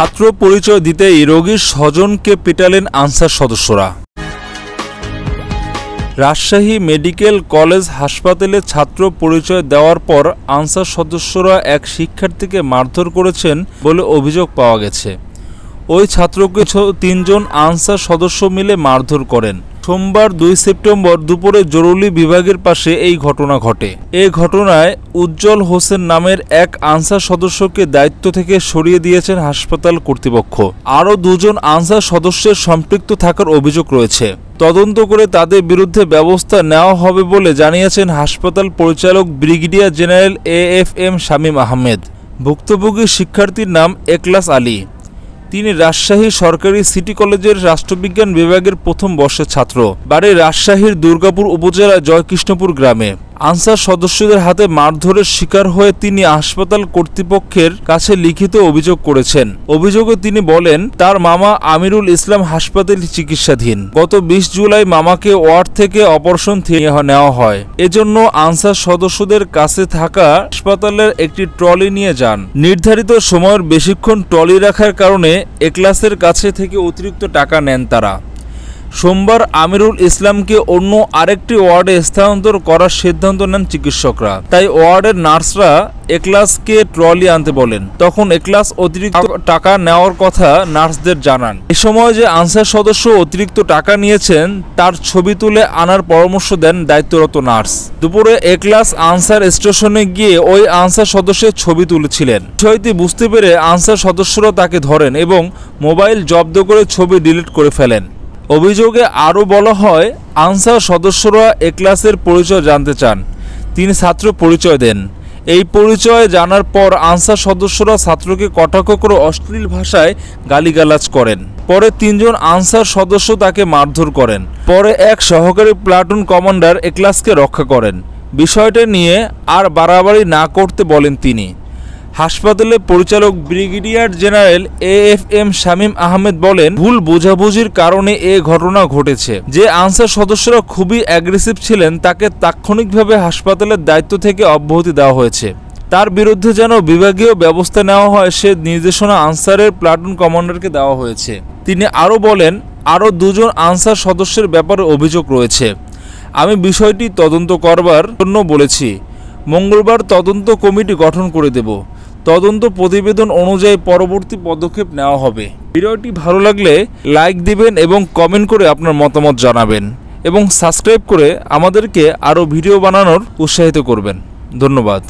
ছাত্র পরিচয় দিতেই রোগীর স্বজনকে পেটালেন আনসার সদস্যরা। রাজশাহী মেডিকেল কলেজ হাসপাতালে ছাত্র পরিচয় দেওয়ার পর আনসার সদস্যরা এক শিক্ষার্থীকে মারধর করেছেন বলে অভিযোগ পাওয়া গেছে। ওই ছাত্রকে ৩ জন আনসার সদস্য মিলে মারধর করেন। সোমবার ২ সেপ্টেম্বর দুপুরে জরুরি বিভাগের পাশে এই ঘটনা ঘটে। এই ঘটনায় উজ্জ্বল হোসেন নামের এক আনসার সদস্যকে দায়িত্ব থেকে সরিয়ে দিয়েছেন হাসপাতাল কর্তৃপক্ষ। আরও ২ জন আনসার সদস্যের সম্পৃক্ত থাকার অভিযোগ রয়েছে। তদন্ত করে তাদের বিরুদ্ধে ব্যবস্থা নেওয়া হবে বলে জানিয়েছেন হাসপাতাল পরিচালক brigadier general AFM Shamim Ahmed. ভুক্তভোগী শিক্ষার্থীর নাম এখলাস আলী। তিনি রাজশাহী সরকারি সিটি কলেজের রাষ্ট্রবিজ্ঞান বিভাগের প্রথম বর্ষের ছাত্র। বাড়ি রাজশাহীর দুর্গাপুর উপজেলার জয়কৃষ্ণপুর গ্রামে। আনসার সদস্যদের হাতে মারধরের শিকার হয়ে তিনি হাসপাতাল কর্তৃপক্ষের কাছে লিখিত অভিযোগ করেছেন। অভিযোগে তিনি বলেন, তার মামা আমিরুল ইসলাম হাসপাতালে চিকিৎসাধীন। গত ২০ জুলাই মামাকে ওয়ার্ড থেকে অপারেশন নেওয়া হয়। এজন্য আনসার সদস্যদের কাছে থাকা হাসপাতালের একটি ট্রলি নিয়ে যান। নির্ধারিত সময়ের বেশিক্ষণ ট্রলি রাখার কারণে এখলাসের কাছে থেকে অতিরিক্ত টাকা নেন তারা। সোমবার আমিরুল ইসলামকে অন্য আরেকটি ওয়ার্ডে স্থানান্তর করার সিদ্ধান্ত নেন চিকিৎসকরা। তাই ওয়ার্ডের নার্সরা এখলাসকে ট্রলি আনতে বলেন। তখন এখলাস অতিরিক্ত টাকা নেওয়ার কথা নার্সদের জানান। এ সময় যে আনসার সদস্য অতিরিক্ত টাকা নিয়েছেন তার ছবি তুলে আনার পরামর্শ দেন দায়িত্বরত নার্স। দুপুরে এখলাস আনসার স্টেশনে গিয়ে ওই আনসার সদস্যের ছবি তুলেছিলেন। বিষয়টি বুঝতে পেরে আনসার সদস্যরা তাকে ধরেন এবং মোবাইল জব্দ করে ছবি ডিলিট করে ফেলেন। অভিযোগে আরও বলা হয়, আনসার সদস্যরা এখলাসের পরিচয় জানতে চান। তিনি ছাত্র পরিচয় দেন। এই পরিচয় জানার পর আনসার সদস্যরা ছাত্রকে কটাক্ষ করে অশ্লীল ভাষায় গালিগালাজ করেন। পরে ৩ জন আনসার সদস্য তাকে মারধর করেন। পরে এক সহকারী প্লাটুন কমান্ডার এখলাসকে রক্ষা করেন। বিষয়টা নিয়ে আর বাড়াবাড়ি না করতে বলেন তিনি। হাসপাতালের পরিচালক brigadier general AFM Shamim Ahmed বলেন, ভুল বোঝাবুঝির কারণে এ ঘটনা ঘটেছে। যে আনসার সদস্যরা খুবই অ্যাগ্রেসিভ ছিলেন তাকে তাৎক্ষণিকভাবে হাসপাতালের দায়িত্ব থেকে অব্যাহতি দেওয়া হয়েছে। তার বিরুদ্ধে যেন বিভাগীয় ব্যবস্থা নেওয়া হয় সে নির্দেশনা আনসারের প্লাটুন কমান্ডারকে দেওয়া হয়েছে। তিনি আরও বলেন, আরও ২ জন আনসার সদস্যের ব্যাপারে অভিযোগ রয়েছে। আমি বিষয়টি তদন্ত করবার জন্য বলেছি। মঙ্গলবার তদন্ত কমিটি গঠন করে দেব। তদন্ত প্রতিবেদন অনুযায়ী পরবর্তী পদক্ষেপ নেওয়া হবে। ভিডিওটি ভালো লাগলে লাইক দিবেন এবং কমেন্ট করে আপনার মতামত জানাবেন এবং সাবস্ক্রাইব করে আমাদেরকে আরও ভিডিও বানানোর উৎসাহিত করবেন। ধন্যবাদ।